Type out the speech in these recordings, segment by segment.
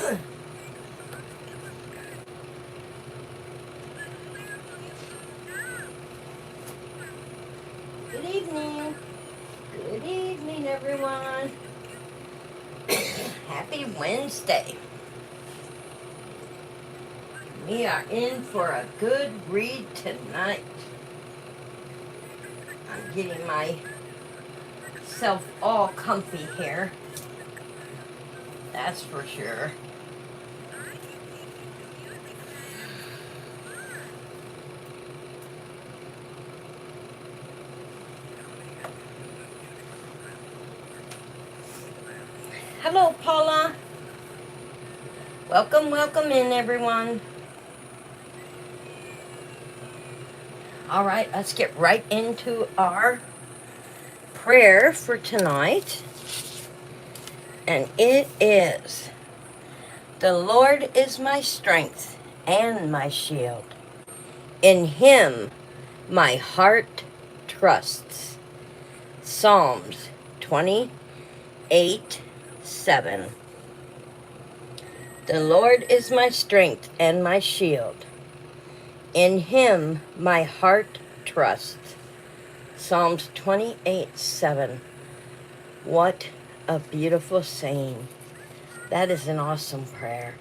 Good evening. Good evening, everyone. Happy Wednesday. We are in for a good read tonight. I'm getting myself all comfy here. That's for sure. Hello, Paula. Welcome, welcome in, everyone. All right, let's get right into our prayer for tonight. And it is, the Lord is my strength and my shield. In him my heart trusts. Psalms 28:7. The Lord is my strength and my shield. In him my heart trusts. Psalms 28:7. What a beautiful saying. That is an awesome prayer.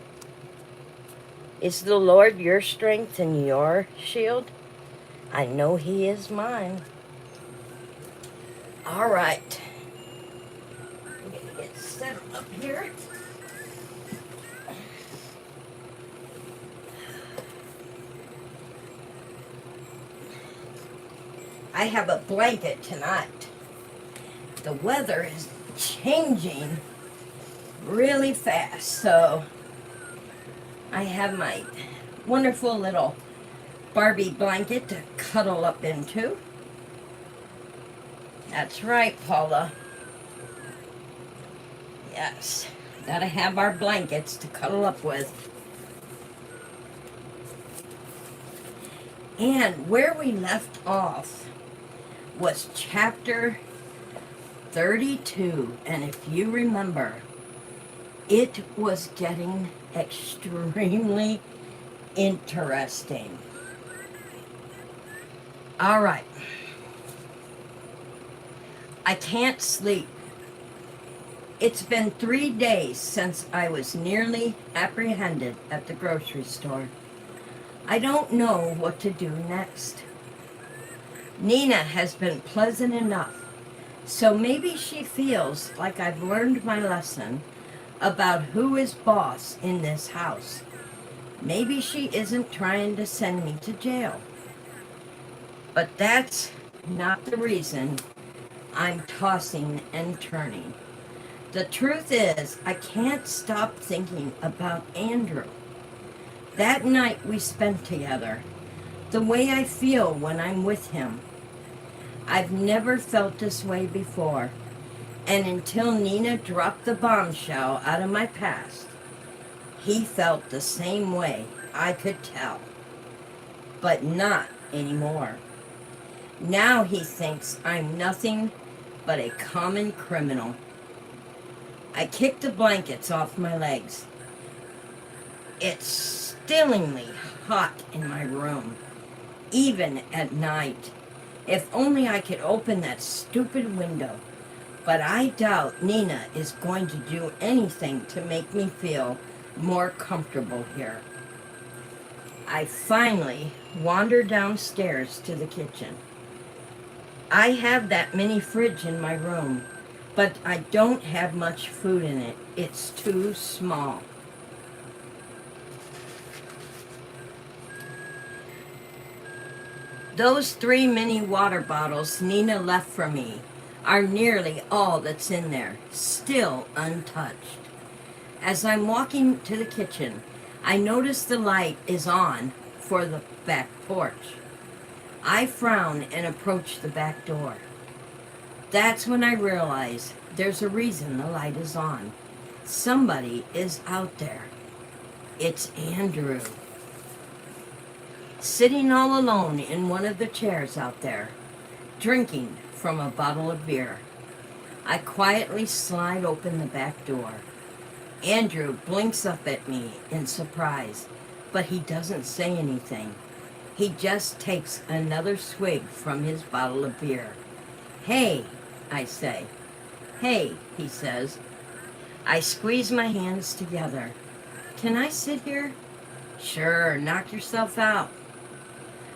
Is the Lord your strength and your shield? I know he is mine. All right. I'm going to get settled up here. I have a blanket tonight. The weather is changing really fast, so I have my wonderful little Barbie blanket to cuddle up into. That's right, Paula. Yes, gotta have our blankets to cuddle up with. And where we left off was chapter 32, and if you remember, it was getting extremely interesting. All right. I can't sleep. It's been 3 days since I was nearly apprehended at the grocery store. I don't know what to do next. Nina has been pleasant enough, so maybe she feels like I've learned my lesson about who is boss in this house. Maybe she isn't trying to send me to jail. But that's not the reason I'm tossing and turning. The truth is, I can't stop thinking about Andrew. That night we spent together, the way I feel when I'm with him. I've never felt this way before, and until Nina dropped the bombshell out of my past, he felt the same way, I could tell. But not anymore. Now he thinks I'm nothing but a common criminal. I kicked the blankets off my legs. It's stillingly hot in my room, even at night. If only I could open that stupid window. But I doubt Nina is going to do anything to make me feel more comfortable here. I finally wander downstairs to the kitchen. I have that mini fridge in my room, but I don't have much food in it. It's too small. Those 3 mini water bottles Nina left for me are nearly all that's in there, still untouched. As I'm walking to the kitchen, I notice the light is on for the back porch. I frown and approach the back door. That's when I realize there's a reason the light is on. Somebody is out there. It's Andrew. Sitting all alone in one of the chairs out there, drinking from a bottle of beer. I quietly slide open the back door. Andrew blinks up at me in surprise, but he doesn't say anything. He just takes another swig from his bottle of beer. "Hey," I say. "Hey," he says. I squeeze my hands together. "Can I sit here?" "Sure, knock yourself out."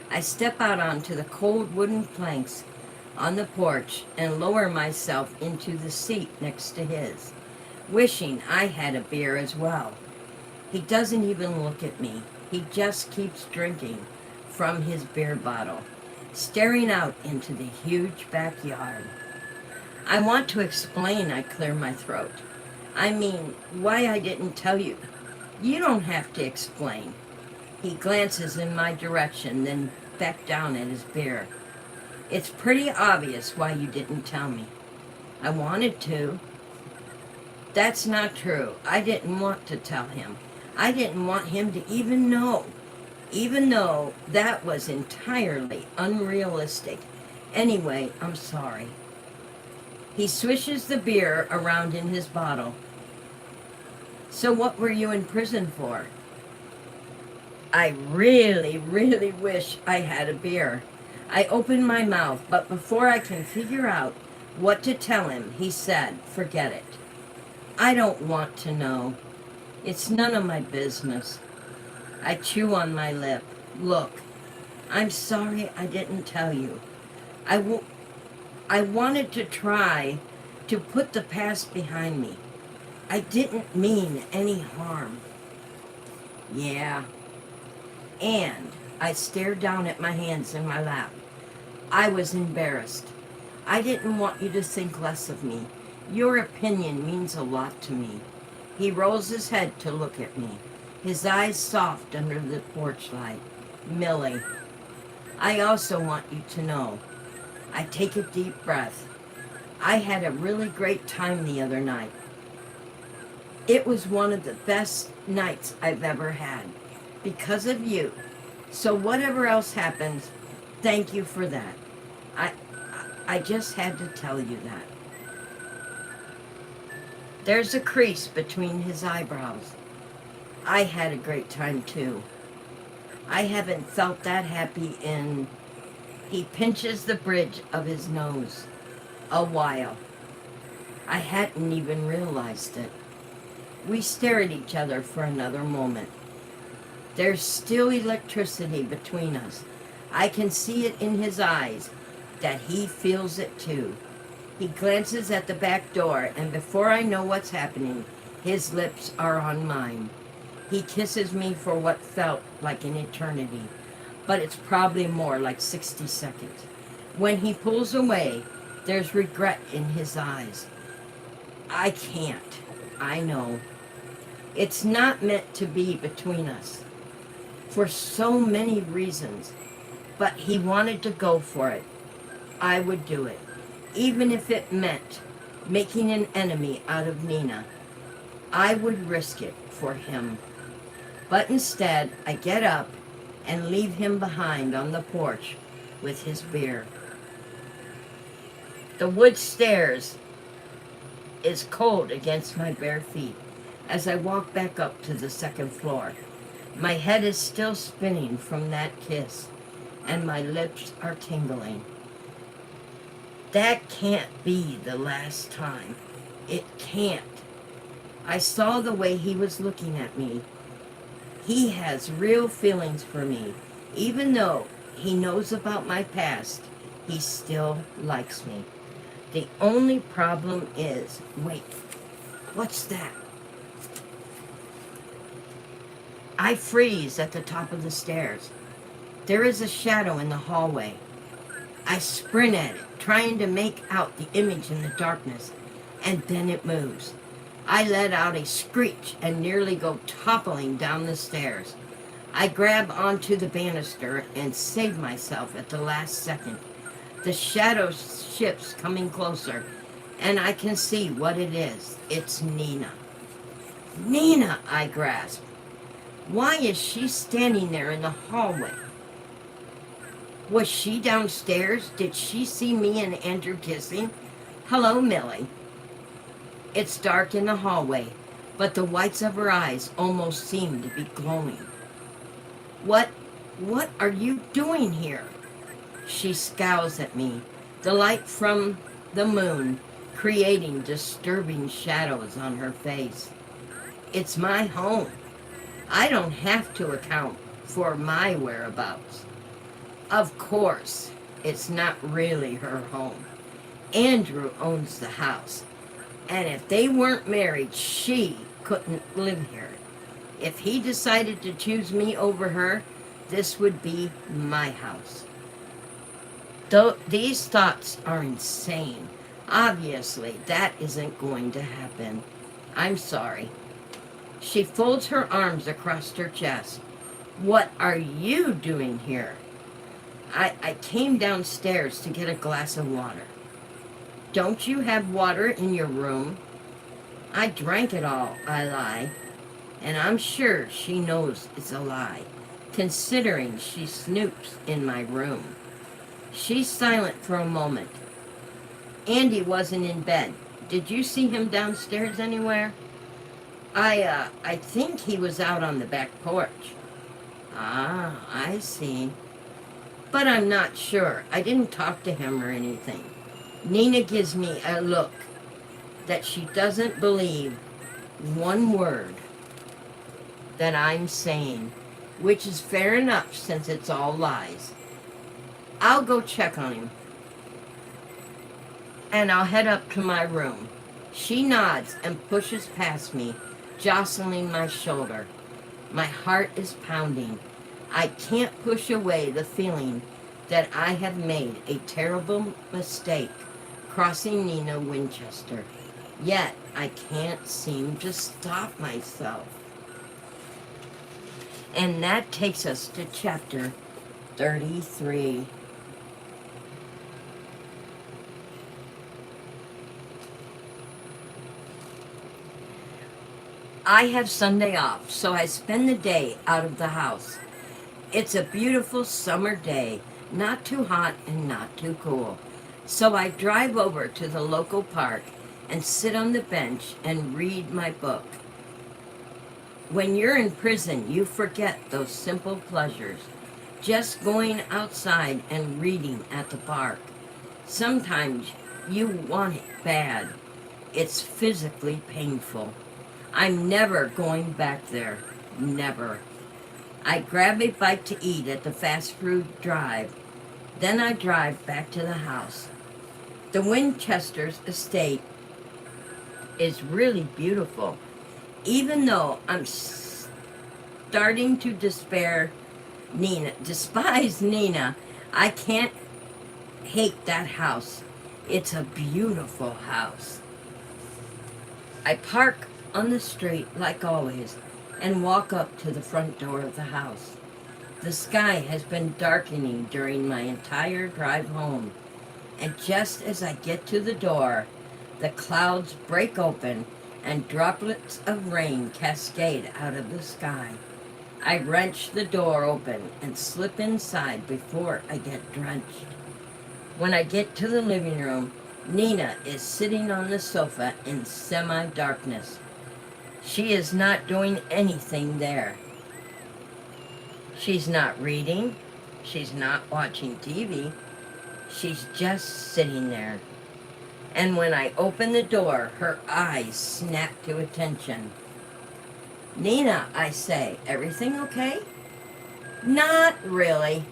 I step out onto the cold wooden planks on the porch and lower myself into the seat next to his, wishing I had a beer as well. He doesn't even look at me. He just keeps drinking from his beer bottle, staring out into the huge backyard. I want to explain. I clear my throat. I mean, why I didn't tell you. You don't have to explain. He glances in my direction, then back down at his beer. "It's pretty obvious why you didn't tell me." "I wanted to." "That's not true. I didn't want to tell him. I didn't want him to even know. Even though that was entirely unrealistic. Anyway, I'm sorry." He swishes the beer around in his bottle. "So what were you in prison for?" I really, really wish I had a beer. I open my mouth, but before I can figure out what to tell him, he said, "Forget it. I don't want to know. It's none of my business." I chew on my lip. "Look, I'm sorry I didn't tell you. I wanted to try to put the past behind me. I didn't mean any harm." "Yeah." And I stared down at my hands in my lap. I was embarrassed. "I didn't want you to think less of me. Your opinion means a lot to me." He rolls his head to look at me, his eyes soft under the porch light. "Millie, I also want you to know." I take a deep breath. "I had a really great time the other night. It was one of the best nights I've ever had. Because of you. So whatever else happens, thank you for that. I just had to tell you that." There's a crease between his eyebrows. I had a great time too. I haven't felt that happy in... He pinches the bridge of his nose. "A while." I hadn't even realized it. We stare at each other for another moment. There's still electricity between us. I can see it in his eyes, that he feels it too. He glances at the back door, and before I know what's happening, his lips are on mine. He kisses me for what felt like an eternity, but it's probably more like 60 seconds. When he pulls away, there's regret in his eyes. I can't. I know. It's not meant to be between us. For so many reasons, but he wanted to go for it. I would do it, even if it meant making an enemy out of Nina. I would risk it for him. But instead, I get up and leave him behind on the porch with his beer. The wood stairs is cold against my bare feet as I walk back up to the second floor. My head is still spinning from that kiss, and my lips are tingling. That can't be the last time. It can't. I saw the way he was looking at me. He has real feelings for me. Even though he knows about my past, he still likes me. The only problem is... Wait, what's that? I freeze at the top of the stairs. There is a shadow in the hallway. I sprint at it, trying to make out the image in the darkness, and then it moves. I let out a screech and nearly go toppling down the stairs. I grab onto the banister and save myself at the last second. The shadow shifts, coming closer, and I can see what it is. It's Nina. "Nina!" I grasp. Why is she standing there in the hallway? Was she downstairs? Did she see me and Andrew kissing? "Hello, Millie." It's dark in the hallway, but the whites of her eyes almost seemed to be glowing. What, what are you doing here? She scowls at me, the light from the moon creating disturbing shadows on her face. It's my home. I don't have to account for my whereabouts. Of course, it's not really her home. Andrew owns the house, and if they weren't married, she couldn't live here. If he decided to choose me over her, this would be my house. Though these thoughts are insane. Obviously, that isn't going to happen. I'm sorry. She folds her arms across her chest. What are you doing here? I came downstairs to get a glass of water. Don't you have water in your room? I drank it all, I lie. And I'm sure she knows it's a lie, considering she snoops in my room. She's silent for a moment. Andy wasn't in bed. Did you see him downstairs anywhere? I think he was out on the back porch. Ah, I see. But I'm not sure. I didn't talk to him or anything. Nina gives me a look that she doesn't believe one word that I'm saying, which is fair enough since it's all lies. I'll go check on him, and I'll head up to my room. She nods and pushes past me, jostling my shoulder. My heart is pounding. I can't push away the feeling that I have made a terrible mistake crossing Nina Winchester. Yet I can't seem to stop myself. And that takes us to chapter 33. I have Sunday off, so I spend the day out of the house. It's a beautiful summer day, not too hot and not too cool. So I drive over to the local park and sit on the bench and read my book. When you're in prison, you forget those simple pleasures. Just going outside and reading at the park. Sometimes you want it bad. It's physically painful. I'm never going back there. Never. I grab a bite to eat at the fast food drive. Then I drive back to the house. The Winchester's estate is really beautiful. Even though I'm starting to despise Nina, I can't hate that house. It's a beautiful house. I park on the street like always and walk up to the front door of the house. The sky has been darkening during my entire drive home, and just as I get to the door, the clouds break open and droplets of rain cascade out of the sky. I wrench the door open and slip inside before I get drenched. When I get to the living room, Nina is sitting on the sofa in semi-darkness. She is not doing anything there. She's not reading. She's not watching TV. She's just sitting there. And when I open the door, her eyes snap to attention. Nina, I say, everything okay? Not really.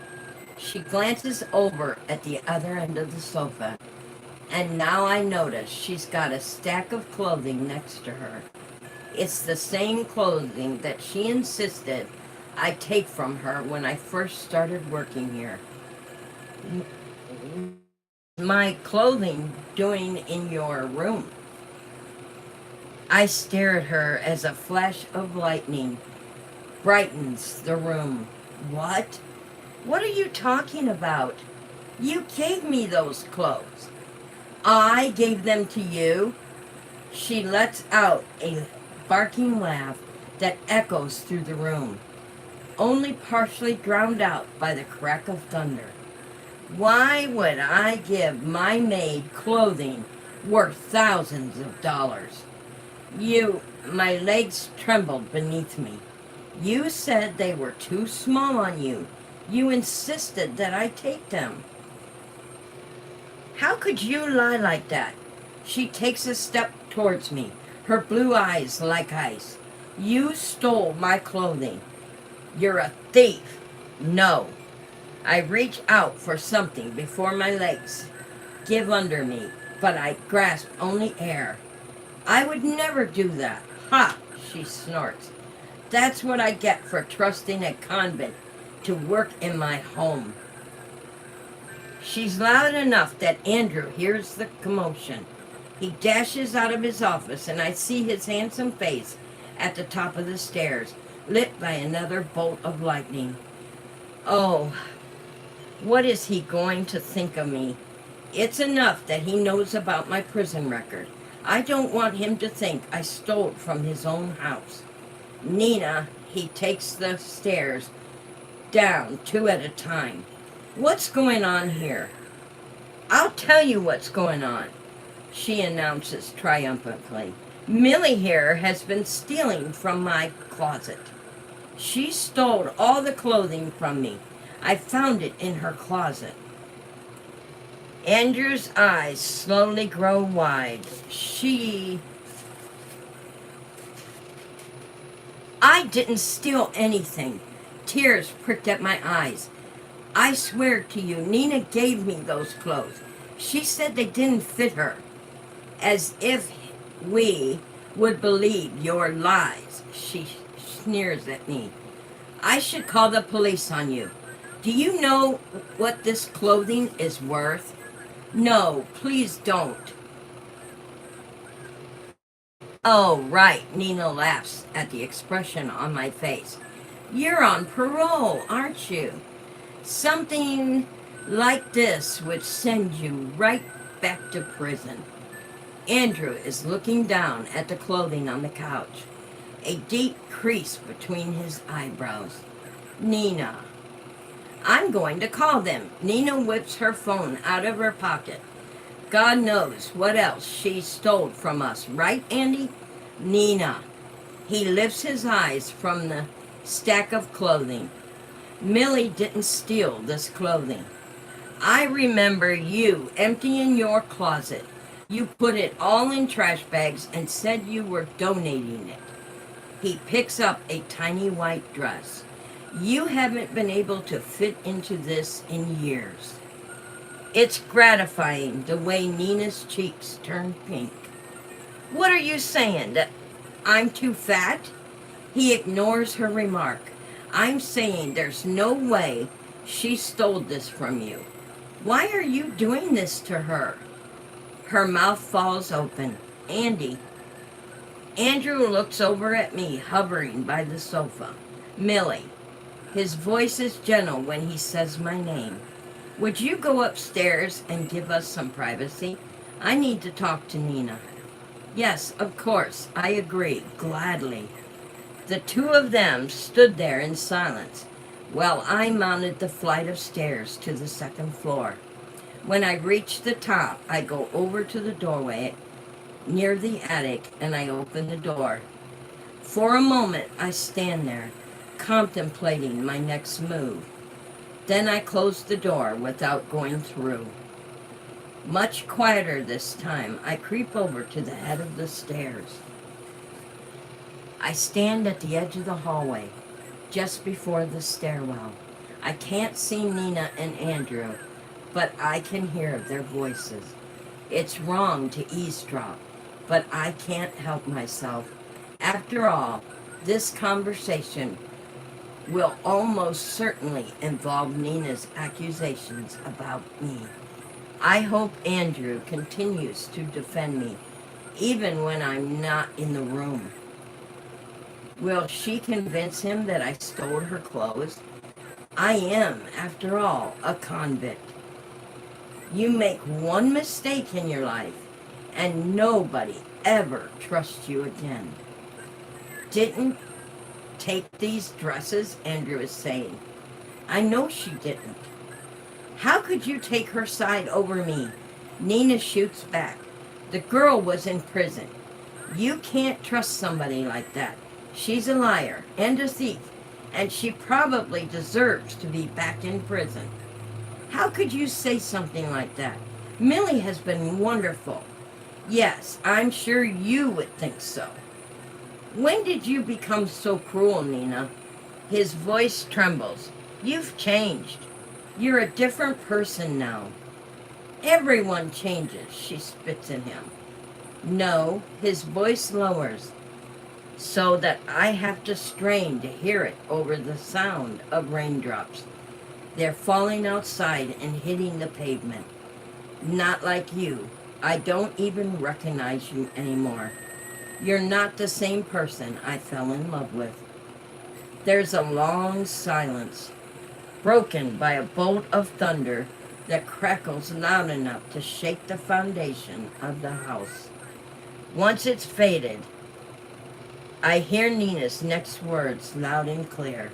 She glances over at the other end of the sofa. And now I notice she's got a stack of clothing next to her. It's the same clothing that she insisted I take from her when I first started working here. My clothing doing in your room? I stare at her as a flash of lightning brightens the room. What? What are you talking about? You gave me those clothes. I gave them to you? She lets out a barking laugh that echoes through the room, only partially drowned out by the crack of thunder. Why would I give my maid clothing worth thousands of dollars? You My legs trembled beneath me. You said they were too small on you. You insisted that I take them. How could you lie like that? She takes a step towards me, her blue eyes like ice. You stole my clothing. You're a thief. No. I reach out for something before my legs give under me, but I grasp only air. I would never do that. Ha! She snorts. That's what I get for trusting a convict to work in my home. She's loud enough that Andrew hears the commotion. He dashes out of his office, and I see his handsome face at the top of the stairs, lit by another bolt of lightning. Oh, what is he going to think of me? It's enough that he knows about my prison record. I don't want him to think I stole it from his own house. Nina, he takes the stairs down 2 at a time. What's going on here? I'll tell you what's going on, she announces triumphantly. Millie here has been stealing from my closet. She stole all the clothing from me. I found it in her closet. Andrew's eyes slowly grow wide. I didn't steal anything. Tears pricked at my eyes. I swear to you, Nina gave me those clothes. She said they didn't fit her. As if we would believe your lies, she sneers at me. I should call the police on you. Do you know what this clothing is worth? No, please don't. Oh, right, Nina laughs at the expression on my face. You're on parole, aren't you? Something like this would send you right back to prison. Andrew is looking down at the clothing on the couch, a deep crease between his eyebrows. Nina. I'm going to call them. Nina whips her phone out of her pocket. God knows what else she stole from us, right, Andy? Nina. He lifts his eyes from the stack of clothing. Millie didn't steal this clothing. I remember you emptying your closet. You put it all in trash bags and said you were donating it. He picks up a tiny white dress. You haven't been able to fit into this in years. It's gratifying the way Nina's cheeks turn pink. What are you saying, that I'm too fat? He ignores her remark. I'm saying there's no way she stole this from you. Why are you doing this to her? Her mouth falls open. Andy. Andrew looks over at me, hovering by the sofa. Millie. His voice is gentle when he says my name. Would you go upstairs and give us some privacy? I need to talk to Nina. Yes, of course, I agree, gladly. The two of them stood there in silence while I mounted the flight of stairs to the second floor. When I reach the top, I go over to the doorway near the attic and I open the door. For a moment, I stand there, contemplating my next move. Then I close the door without going through. Much quieter this time, I creep over to the head of the stairs. I stand at the edge of the hallway, just before the stairwell. I can't see Nina and Andrew, but I can hear their voices. It's wrong to eavesdrop, but I can't help myself. After all, this conversation will almost certainly involve Nina's accusations about me. I hope Andrew continues to defend me, even when I'm not in the room. Will she convince him that I stole her clothes? I am, after all, a convict. You make one mistake in your life, and nobody ever trusts you again. Didn't take these dresses, Andrew is saying. I know she didn't. How could you take her side over me? Nina shoots back. The girl was in prison. You can't trust somebody like that. She's a liar and a thief, and she probably deserves to be back in prison. How could you say something like that? Millie has been wonderful. Yes, I'm sure you would think so. When did you become so cruel, Nina? His voice trembles. You've changed. You're a different person now. Everyone changes, she spits at him. No, his voice lowers, so that I have to strain to hear it over the sound of raindrops. They're falling outside and hitting the pavement. Not like you. I don't even recognize you anymore. You're not the same person I fell in love with. There's a long silence, broken by a bolt of thunder that crackles loud enough to shake the foundation of the house. Once it's faded, I hear Nina's next words loud and clear.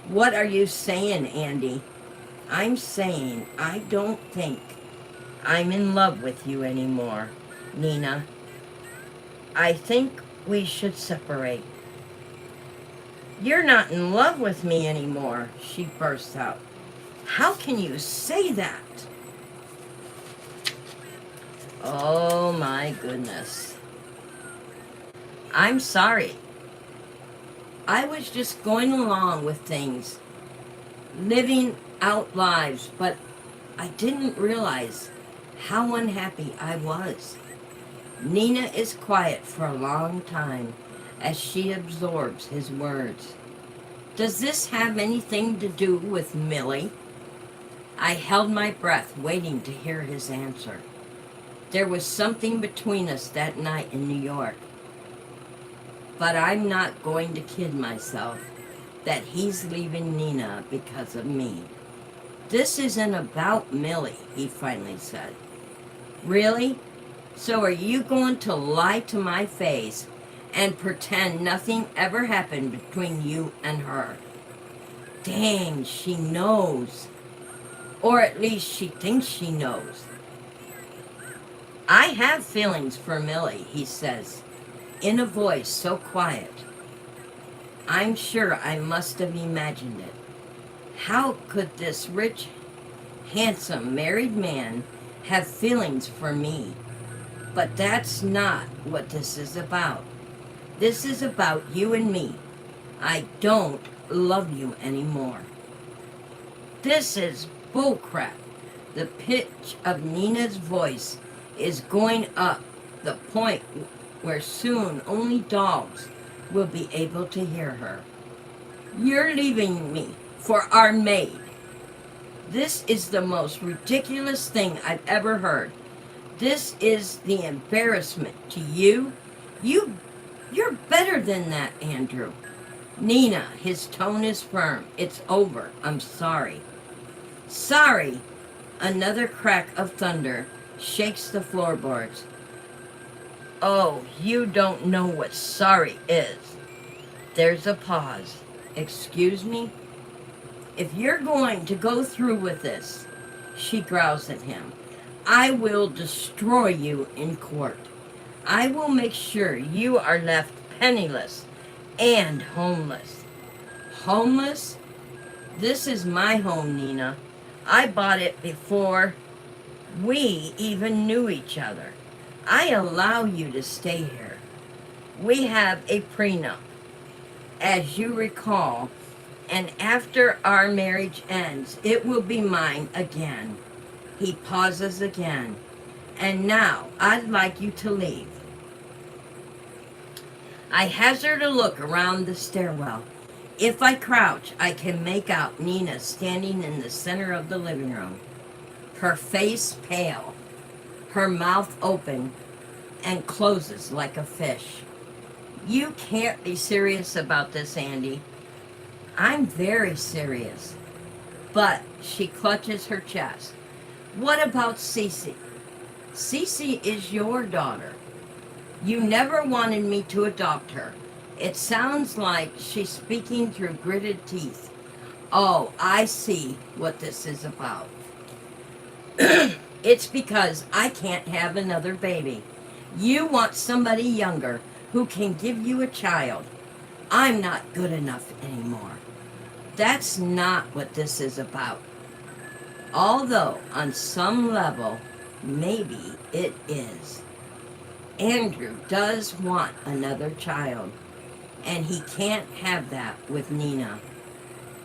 What are you saying, Andy? I'm saying I don't think I'm in love with you anymore, Nina. I think we should separate. You're not in love with me anymore, she bursts out. How can you say that? Oh my goodness. I'm sorry. I was just going along with things, living out lives, but I didn't realize how unhappy I was. Nina is quiet for a long time as she absorbs his words. Does this have anything to do with Millie? I held my breath, waiting to hear his answer. There was something between us that night in New York. But I'm not going to kid myself that he's leaving Nina because of me. This isn't about Millie, he finally said. Really? So are you going to lie to my face and pretend nothing ever happened between you and her? Dang, she knows. Or at least she thinks she knows. I have feelings for Millie, he says, in a voice so quiet. I'm sure I must have imagined it. How could this rich, handsome, married man have feelings for me? But that's not what this is about. This is about you and me. I don't love you anymore. This is bullcrap. The pitch of Nina's voice is going up, the point where soon only dogs will be able to hear her. You're leaving me for our maid. This is the most ridiculous thing I've ever heard. This is the embarrassment to you. You're better than that, Andrew. Nina, his tone is firm. It's over. I'm sorry. Sorry. Another crack of thunder shakes the floorboards. Oh, you don't know what sorry is. There's a pause. Excuse me? If you're going to go through with this, she growls at him, I will destroy you in court. I will make sure you are left penniless and homeless. Homeless? This is my home, Nina. I bought it before we even knew each other. I allow you to stay here. We have a prenup, as you recall, and after our marriage ends, it will be mine again. He pauses again. And now, I'd like you to leave. I hazard a look around the stairwell. If I crouch, I can make out Nina standing in the center of the living room. Her face pale, her mouth open and closes like a fish. You can't be serious about this, Andy. I'm very serious. But she clutches her chest. What about Cece? Cece is your daughter. You never wanted me to adopt her. It sounds like she's speaking through gritted teeth. Oh, I see what this is about. It's because I can't have another baby. You want somebody younger, who can give you a child. I'm not good enough anymore. That's not what this is about. Although, on some level, maybe it is. Andrew does want another child, and he can't have that with Nina.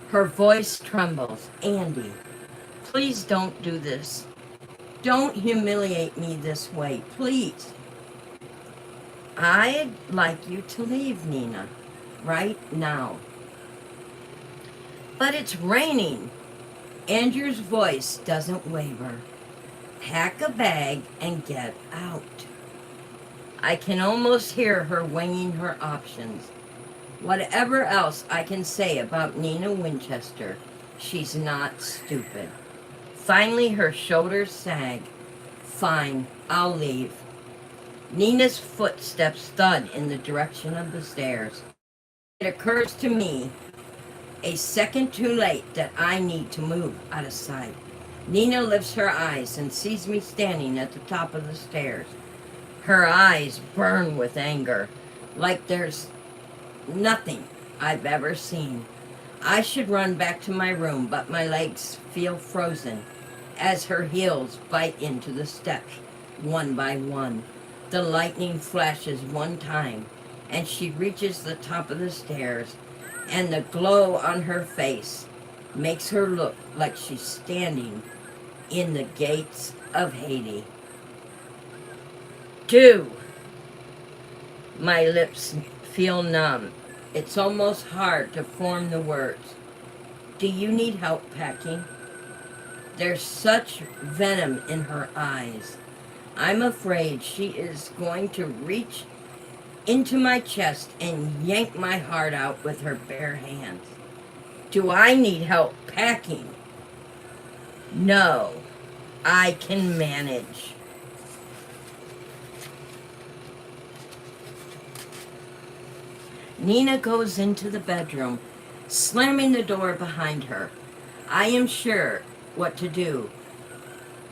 Her voice trembles. Andy, please don't do this. Don't humiliate me this way, please. I'd like you to leave, Nina, right now. But it's raining. Andrew's voice doesn't waver. Pack a bag and get out. I can almost hear her weighing her options. Whatever else I can say about Nina Winchester, she's not stupid. Finally, her shoulders sag. Fine, I'll leave. Nina's footsteps thud in the direction of the stairs. It occurs to me, a second too late, that I need to move out of sight. Nina lifts her eyes and sees me standing at the top of the stairs. Her eyes burn with anger, like there's nothing I've ever seen. I should run back to my room, but my legs feel frozen as her heels bite into the steps, one by one. The lightning flashes one time, and she reaches the top of the stairs, and the glow on her face makes her look like she's standing in the gates of Hades. Do. My lips feel numb. It's almost hard to form the words. Do you need help packing? There's such venom in her eyes. I'm afraid she is going to reach into my chest and yank my heart out with her bare hands. Do I need help packing? No, I can manage. Nina goes into the bedroom, slamming the door behind her. I am sure what to do.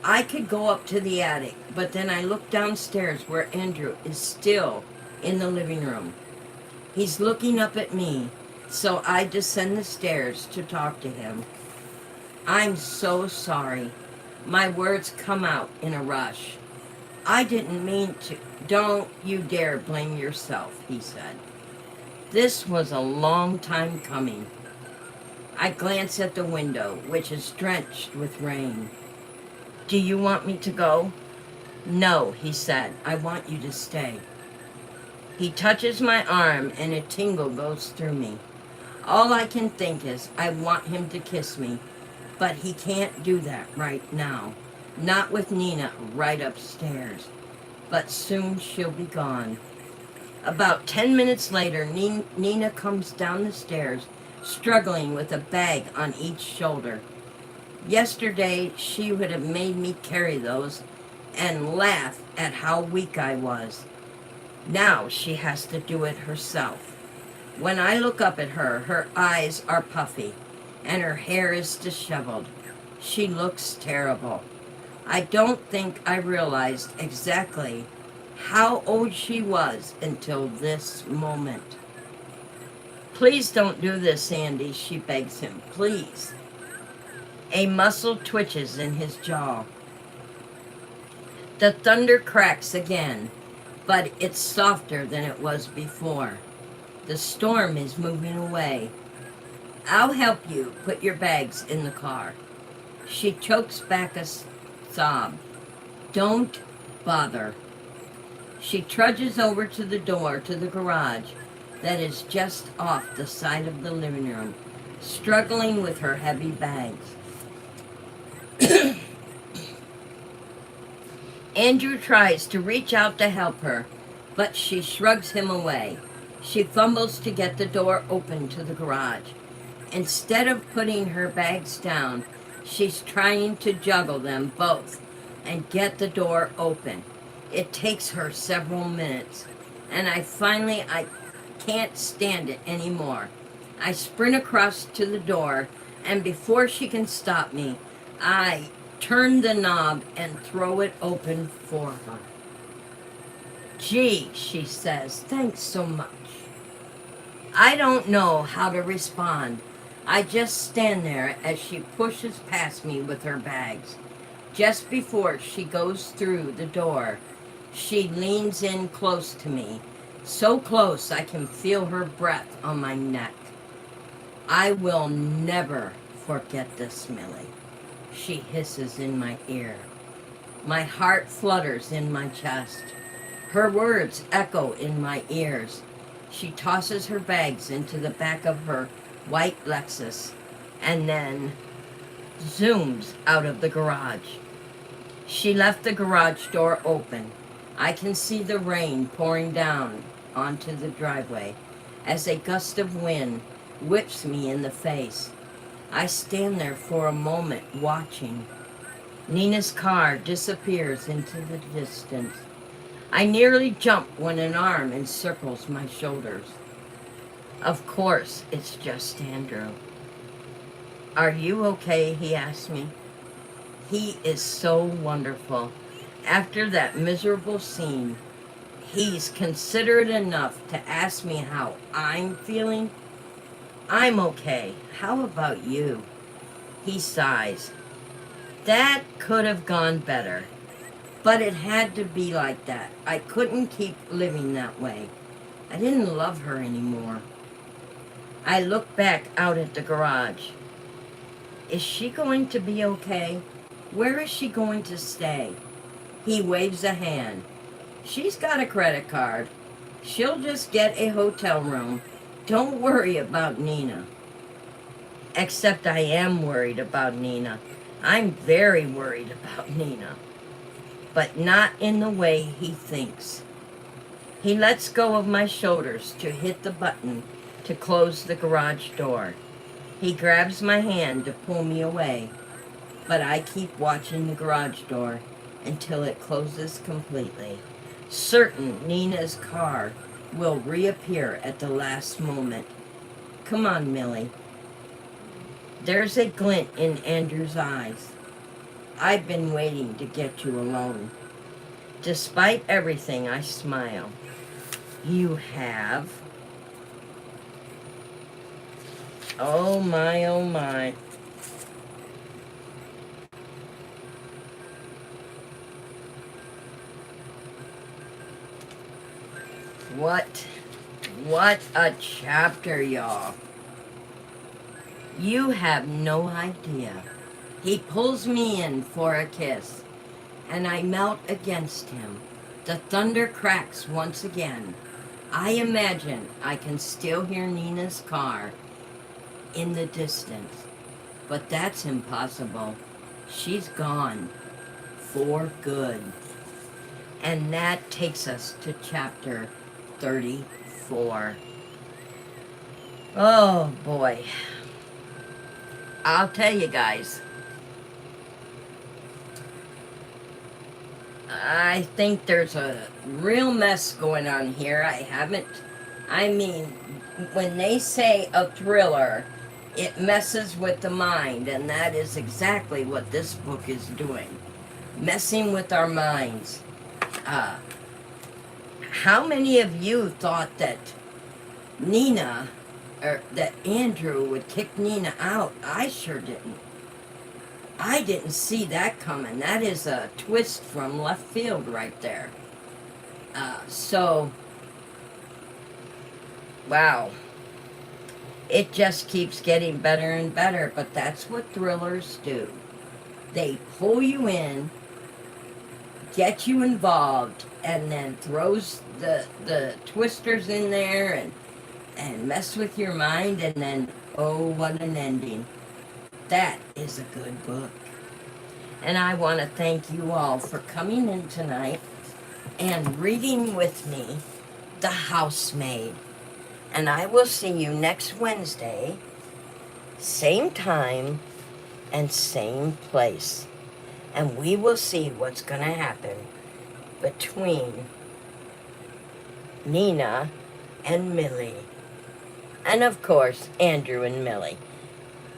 I could go up to the attic, but then I look downstairs where Andrew is still in the living room. He's looking up at me, so I descend the stairs to talk to him. I'm so sorry. My words come out in a rush. I didn't mean to. Don't you dare blame yourself, he said. This was a long time coming. I glance at the window, which is drenched with rain. Do you want me to go? No, he said. I want you to stay. He touches my arm and a tingle goes through me. All I can think is I want him to kiss me, but he can't do that right now. Not with Nina right upstairs. But soon she'll be gone. About 10 minutes later, Nina comes down the stairs, struggling with a bag on each shoulder. Yesterday, she would have made me carry those and laugh at how weak I was. Now she has to do it herself. When I look up at her, her eyes are puffy and her hair is disheveled. She looks terrible. I don't think I realized exactly how old she was until this moment. Please don't do this, Andy, she begs him. Please. A muscle twitches in his jaw. The thunder cracks again, but it's softer than it was before. The storm is moving away. I'll help you put your bags in the car. She chokes back a sob. Don't bother. She trudges over to the door to the garage that is just off the side of the living room, struggling with her heavy bags. Andrew tries to reach out to help her, but she shrugs him away. She fumbles to get the door open to the garage. Instead of putting her bags down, she's trying to juggle them both and get the door open. It takes her several minutes, and I can't stand it anymore. I sprint across to the door, and before she can stop me, I turn the knob and throw it open for her. Gee, she says, thanks so much. I don't know how to respond. I just stand there as she pushes past me with her bags. Just before she goes through the door, she leans in close to me, so close I can feel her breath on my neck. I will never forget this, Millie, she hisses in my ear. My heart flutters in my chest. Her words echo in my ears. She tosses her bags into the back of her white Lexus and then zooms out of the garage. She left the garage door open. I can see the rain pouring down onto the driveway as a gust of wind whips me in the face. I stand there for a moment watching. Nina's car disappears into the distance. I nearly jump when an arm encircles my shoulders. Of course, it's just Andrew. Are you okay? He asks me. He is so wonderful. After that miserable scene, he's considerate enough to ask me how I'm feeling. I'm okay. How about you? He sighs. That could have gone better, but it had to be like that. I couldn't keep living that way. I didn't love her anymore. I look back out at the garage. Is she going to be okay? Where is she going to stay? He waves a hand. She's got a credit card. She'll just get a hotel room. Don't worry about Nina. Except I am worried about Nina. I'm very worried about Nina. But not in the way he thinks. He lets go of my shoulders to hit the button to close the garage door. He grabs my hand to pull me away, but I keep watching the garage door until it closes completely, certain Nina's car will reappear at the last moment. Come on, Millie. There's a glint in Andrew's eyes. I've been waiting to get you alone. Despite everything, I smile. You have? Oh my, oh my. What a chapter, y'all. You have no idea. He pulls me in for a kiss, and I melt against him. The thunder cracks once again. I imagine I can still hear Nina's car in the distance, but that's impossible. She's gone for good. And that takes us to chapter 34. Oh boy. I'll tell you guys, I think there's a real mess going on here. I mean, when they say a thriller, it messes with the mind, and that is exactly what this book is doing. Messing with our minds. How many of you thought that Nina, or that Andrew would kick Nina out? I sure didn't. I didn't see that coming. That is a twist from left field right there. Wow. It just keeps getting better and better, but that's what thrillers do. They pull you in, get you involved, and then throws the twisters in there and mess with your mind, and then, oh, what an ending. That is a good book. And I want to thank you all for coming in tonight and reading with me The Housemaid. And I will see you next Wednesday, same time and same place. And we will see what's going to happen between Nina and Millie. And of course, Andrew and Millie.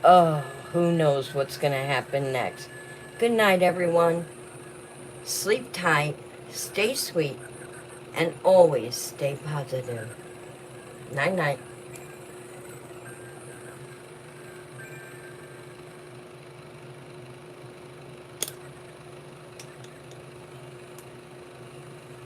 Oh, who knows what's going to happen next. Good night, everyone. Sleep tight, stay sweet, and always stay positive. Night night.